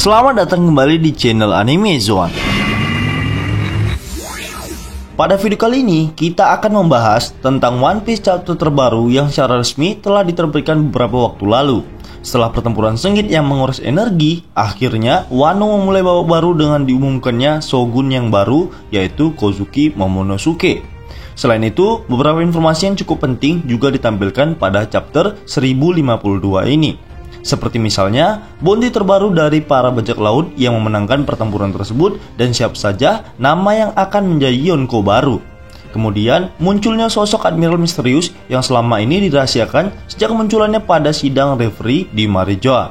Selamat datang kembali di channel Anime Zone. Pada video kali ini, kita akan membahas tentang One Piece chapter terbaru yang secara resmi telah diterbitkan beberapa waktu lalu. Setelah pertempuran sengit yang menguras energi, akhirnya Wano memulai babak baru dengan diumumkannya Shogun yang baru, yaitu Kozuki Momonosuke. Selain itu, beberapa informasi yang cukup penting juga ditampilkan pada chapter 1052 ini. Seperti misalnya, bounty terbaru dari para bajak laut yang memenangkan pertempuran tersebut dan siapa saja nama yang akan menjadi Yonko baru. Kemudian, munculnya sosok Admiral misterius yang selama ini dirahasiakan sejak kemunculannya pada sidang referee di Marijoa.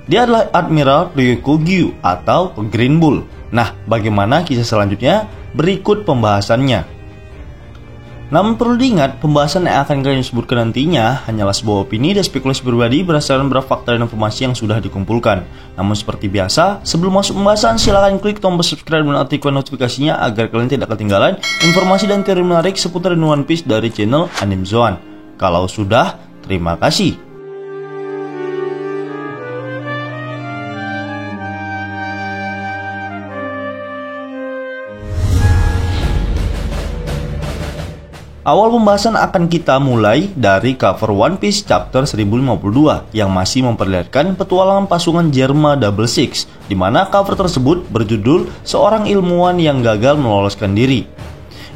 Dia adalah Admiral Ryuko Gyu atau Green Bull. Nah, bagaimana kisah selanjutnya? Berikut pembahasannya. Namun perlu diingat, pembahasan yang akan kalian sebutkan nantinya hanyalah sebuah opini dan spekulasi pribadi berdasarkan beberapa fakta dan informasi yang sudah dikumpulkan. Namun seperti biasa, sebelum masuk pembahasan, silahkan klik tombol subscribe dan aktifkan notifikasinya agar kalian tidak ketinggalan informasi dan teori menarik seputar One Piece dari channel Anime Zone. Kalau sudah, terima kasih. Awal pembahasan akan kita mulai dari cover One Piece chapter 1052 yang masih memperlihatkan petualangan pasukan Germa Double Six, di mana cover tersebut berjudul Seorang Ilmuwan yang Gagal Meloloskan Diri.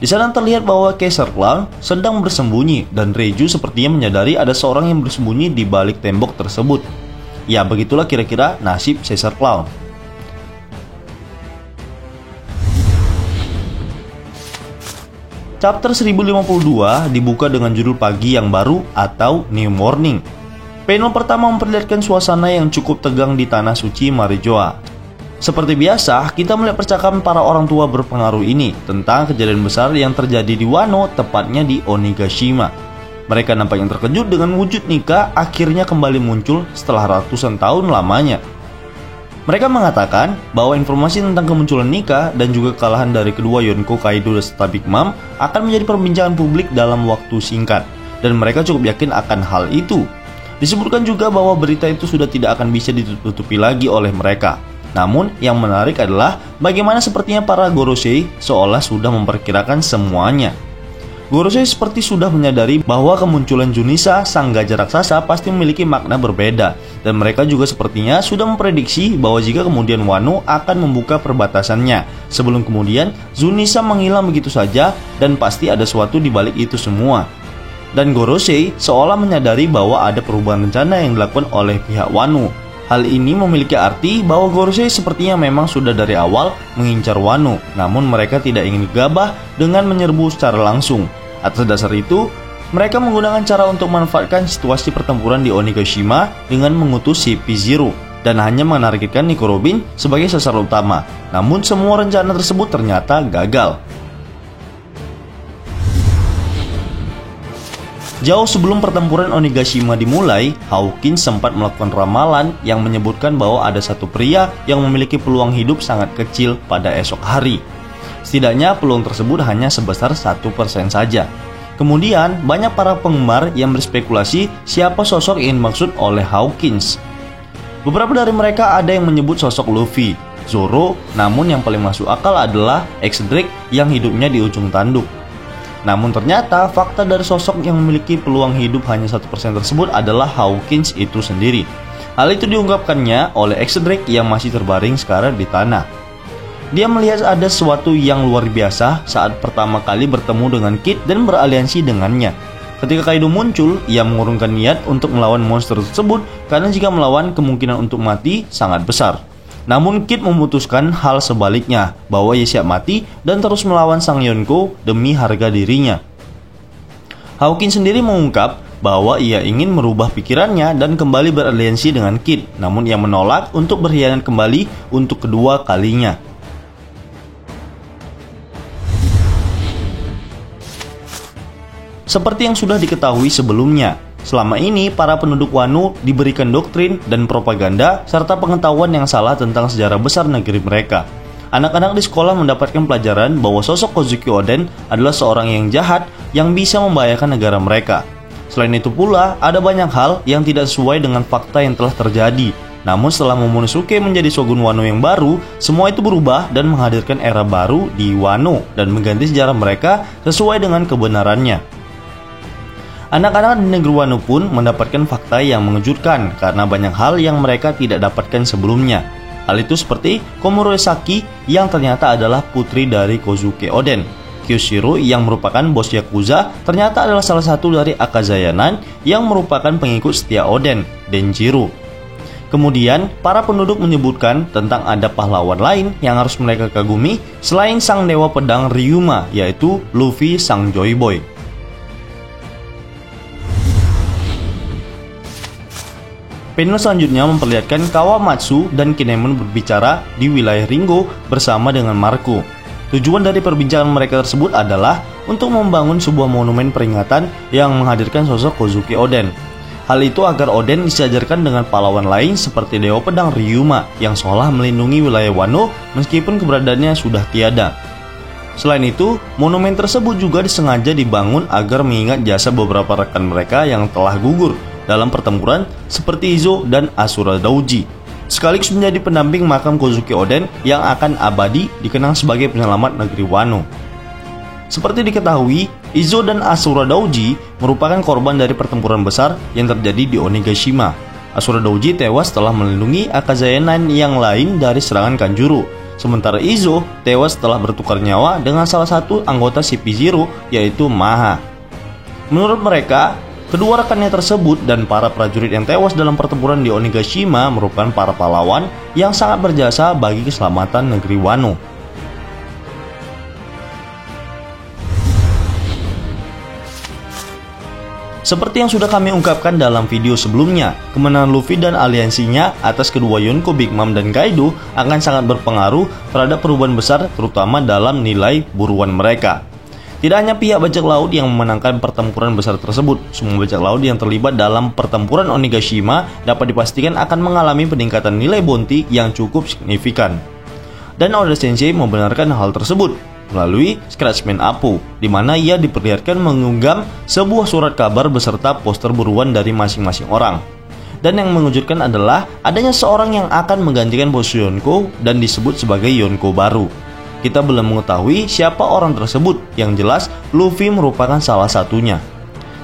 Di sana terlihat bahwa Caesar Clown sedang bersembunyi dan Reiju sepertinya menyadari ada seorang yang bersembunyi di balik tembok tersebut. Ya, begitulah kira-kira nasib Caesar Clown. Chapter 1052 dibuka dengan judul Pagi yang Baru atau New Morning. Panel pertama memperlihatkan suasana yang cukup tegang di tanah suci Marijoa. Seperti biasa, kita melihat percakapan para orang tua berpengaruh ini tentang kejadian besar yang terjadi di Wano, tepatnya di Onigashima. Mereka nampaknya terkejut dengan wujud Nika akhirnya kembali muncul setelah ratusan tahun lamanya. Mereka mengatakan bahwa informasi tentang kemunculan Nika dan juga kekalahan dari kedua Yonko, Kaido, serta Big Mom akan menjadi perbincangan publik dalam waktu singkat, dan mereka cukup yakin akan hal itu. Disebutkan juga bahwa berita itu sudah tidak akan bisa ditutupi lagi oleh mereka. Namun, yang menarik adalah bagaimana sepertinya para Gorosei seolah sudah memperkirakan semuanya. Gorosei seperti sudah menyadari bahwa kemunculan Junisa, sang gajah raksasa, pasti memiliki makna berbeda. Dan mereka juga sepertinya sudah memprediksi bahwa jika kemudian Wano akan membuka perbatasannya, sebelum kemudian Junisa menghilang begitu saja dan pasti ada sesuatu di balik itu semua. Dan Gorosei seolah menyadari bahwa ada perubahan rencana yang dilakukan oleh pihak Wano. Hal ini memiliki arti bahwa Gorosei sepertinya memang sudah dari awal mengincar Wano, namun mereka tidak ingin gegabah dengan menyerbu secara langsung. Atas dasar itu, mereka menggunakan cara untuk memanfaatkan situasi pertempuran di Onigashima dengan mengutus si P-Zero dan hanya menargetkan Nico Robin sebagai sasaran utama. Namun semua rencana tersebut ternyata gagal. Jauh sebelum pertempuran Onigashima dimulai, Hawkins sempat melakukan ramalan yang menyebutkan bahwa ada satu pria yang memiliki peluang hidup sangat kecil pada esok hari. Setidaknya peluang tersebut hanya sebesar 1% saja. Kemudian banyak para penggemar yang berspekulasi siapa sosok yang dimaksud oleh Hawkins. Beberapa dari mereka ada yang menyebut sosok Luffy, Zoro, namun yang paling masuk akal adalah X-Drake yang hidupnya di ujung tanduk. Namun ternyata fakta dari sosok yang memiliki peluang hidup hanya 1% tersebut adalah Hawkins itu sendiri. Hal itu diungkapkannya oleh X-Drake yang masih terbaring sekarang di tanah. Dia melihat ada sesuatu yang luar biasa saat pertama kali bertemu dengan Kid dan beraliansi dengannya. Ketika Kaido muncul, ia mengurungkan niat untuk melawan monster tersebut karena jika melawan kemungkinan untuk mati sangat besar. Namun Kid memutuskan hal sebaliknya, bahwa ia siap mati dan terus melawan sang Yonko demi harga dirinya. Hawkins sendiri mengungkap bahwa ia ingin merubah pikirannya dan kembali beraliansi dengan Kid, namun ia menolak untuk berkhianat kembali untuk kedua kalinya. Seperti yang sudah diketahui sebelumnya, selama ini para penduduk Wano diberikan doktrin dan propaganda serta pengetahuan yang salah tentang sejarah besar negeri mereka. Anak-anak di sekolah mendapatkan pelajaran bahwa sosok Kozuki Oden adalah seorang yang jahat yang bisa membahayakan negara mereka. Selain itu pula, ada banyak hal yang tidak sesuai dengan fakta yang telah terjadi. Namun setelah Momonosuke menjadi shogun Wano yang baru, semua itu berubah dan menghadirkan era baru di Wano dan mengganti sejarah mereka sesuai dengan kebenarannya. Anak-anak di negeri Wano pun mendapatkan fakta yang mengejutkan karena banyak hal yang mereka tidak dapatkan sebelumnya. Hal itu seperti Komuro Saki yang ternyata adalah putri dari Kozuke Oden. Kyoshiro yang merupakan bos Yakuza ternyata adalah salah satu dari Akazayanan yang merupakan pengikut setia Oden, Denjiro. Kemudian, para penduduk menyebutkan tentang ada pahlawan lain yang harus mereka kagumi selain sang dewa pedang Ryuma, yaitu Luffy sang Joy Boy. Panel selanjutnya memperlihatkan Kawamatsu dan Kinemon berbicara di wilayah Ringo bersama dengan Marco. Tujuan dari perbincangan mereka tersebut adalah untuk membangun sebuah monumen peringatan yang menghadirkan sosok Kozuke Oden. Hal itu agar Oden disejajarkan dengan pahlawan lain seperti Dewa Pedang Ryuma yang seolah melindungi wilayah Wano meskipun keberadaannya sudah tiada. Selain itu, monumen tersebut juga disengaja dibangun agar mengingat jasa beberapa rekan mereka yang telah gugur dalam pertempuran seperti Izo dan Asura Douji, sekaligus menjadi pendamping makam Kozuke Oden yang akan abadi dikenang sebagai penyelamat negeri Wano. Seperti diketahui, Izo dan Asura Douji merupakan korban dari pertempuran besar yang terjadi di Onigashima. Asura Douji tewas setelah melindungi Akazayanan yang lain dari serangan Kanjuro, sementara Izo tewas setelah bertukar nyawa dengan salah satu anggota CP0 yaitu Maha. Menurut mereka, kedua rekannya tersebut dan para prajurit yang tewas dalam pertempuran di Onigashima merupakan para pahlawan yang sangat berjasa bagi keselamatan negeri Wano. Seperti yang sudah kami ungkapkan dalam video sebelumnya, kemenangan Luffy dan aliansinya atas kedua Yonko, Big Mom, dan Kaido akan sangat berpengaruh terhadap perubahan besar terutama dalam nilai buruan mereka. Tidak hanya pihak bajak laut yang memenangkan pertempuran besar tersebut, semua bajak laut yang terlibat dalam pertempuran Onigashima dapat dipastikan akan mengalami peningkatan nilai bounty yang cukup signifikan. Dan Oda Sensei membenarkan hal tersebut melalui Scratchman Apo, di mana ia diperlihatkan mengunggah sebuah surat kabar beserta poster buruan dari masing-masing orang. Dan yang mengejutkan adalah adanya seorang yang akan menggantikan posisi Yonko dan disebut sebagai Yonko baru. Kita belum mengetahui siapa orang tersebut, yang jelas Luffy merupakan salah satunya.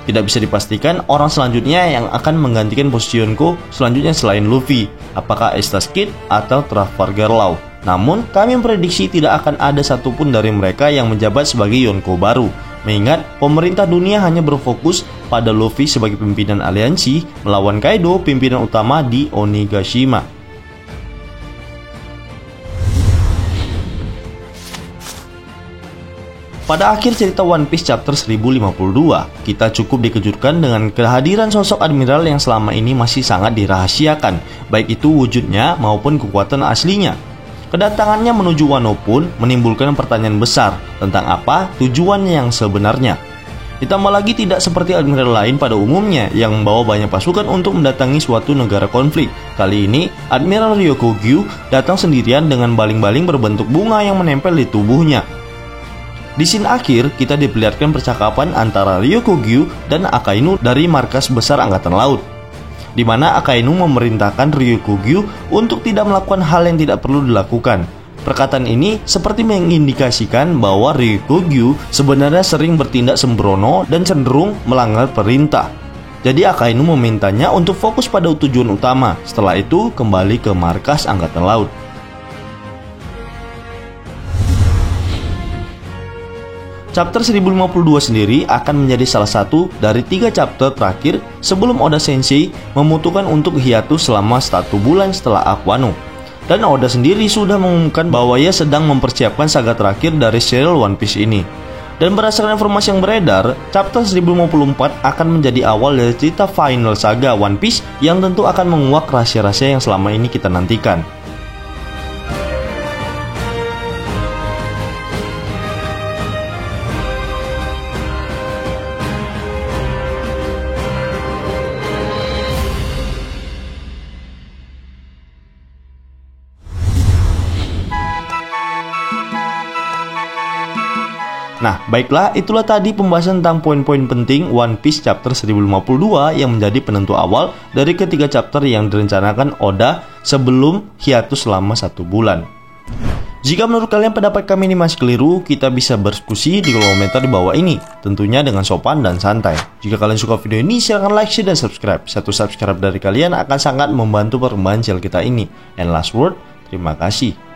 Tidak bisa dipastikan orang selanjutnya yang akan menggantikan posisi Yonko selanjutnya selain Luffy, apakah Eustace Kid atau Trafalgar Law. Namun, kami memprediksi tidak akan ada satupun dari mereka yang menjabat sebagai Yonko baru, mengingat pemerintah dunia hanya berfokus pada Luffy sebagai pimpinan aliansi melawan Kaido, pimpinan utama di Onigashima. Pada akhir cerita One Piece chapter 1052, kita cukup dikejutkan dengan kehadiran sosok admiral yang selama ini masih sangat dirahasiakan, baik itu wujudnya maupun kekuatan aslinya. Kedatangannya menuju Wano pun menimbulkan pertanyaan besar tentang apa tujuannya yang sebenarnya. Ditambah lagi tidak seperti admiral lain pada umumnya yang membawa banyak pasukan untuk mendatangi suatu negara konflik. Kali ini, Admiral Ryokugyu datang sendirian dengan baling-baling berbentuk bunga yang menempel di tubuhnya. Di scene akhir, kita diperlihatkan percakapan antara Ryokugyu dan Akainu dari markas besar Angkatan Laut, di mana Akainu memerintahkan Ryokugyu untuk tidak melakukan hal yang tidak perlu dilakukan. Perkataan ini seperti mengindikasikan bahwa Ryokugyu sebenarnya sering bertindak sembrono dan cenderung melanggar perintah. Jadi Akainu memintanya untuk fokus pada tujuan utama, setelah itu kembali ke markas Angkatan Laut. Chapter 1052 sendiri akan menjadi salah satu dari 3 chapter terakhir sebelum Oda Sensei memutuskan untuk hiatus selama 1 bulan setelah Arc Wano. Dan Oda sendiri sudah mengumumkan bahwa ia sedang mempersiapkan saga terakhir dari serial One Piece ini. Dan berdasarkan informasi yang beredar, chapter 1054 akan menjadi awal dari cerita final saga One Piece yang tentu akan menguak rahasia-rahasia yang selama ini kita nantikan. Nah, baiklah, itulah tadi pembahasan tentang poin-poin penting One Piece chapter 1052 yang menjadi penentu awal dari ketiga chapter yang direncanakan Oda sebelum hiatus selama 1 bulan. Jika menurut kalian pendapat kami ini masih keliru, kita bisa berdiskusi di kolom komentar di bawah ini, tentunya dengan sopan dan santai. Jika kalian suka video ini, silahkan like, share, dan subscribe. Satu subscribe dari kalian akan sangat membantu perkembangan channel kita ini. And last word, terima kasih.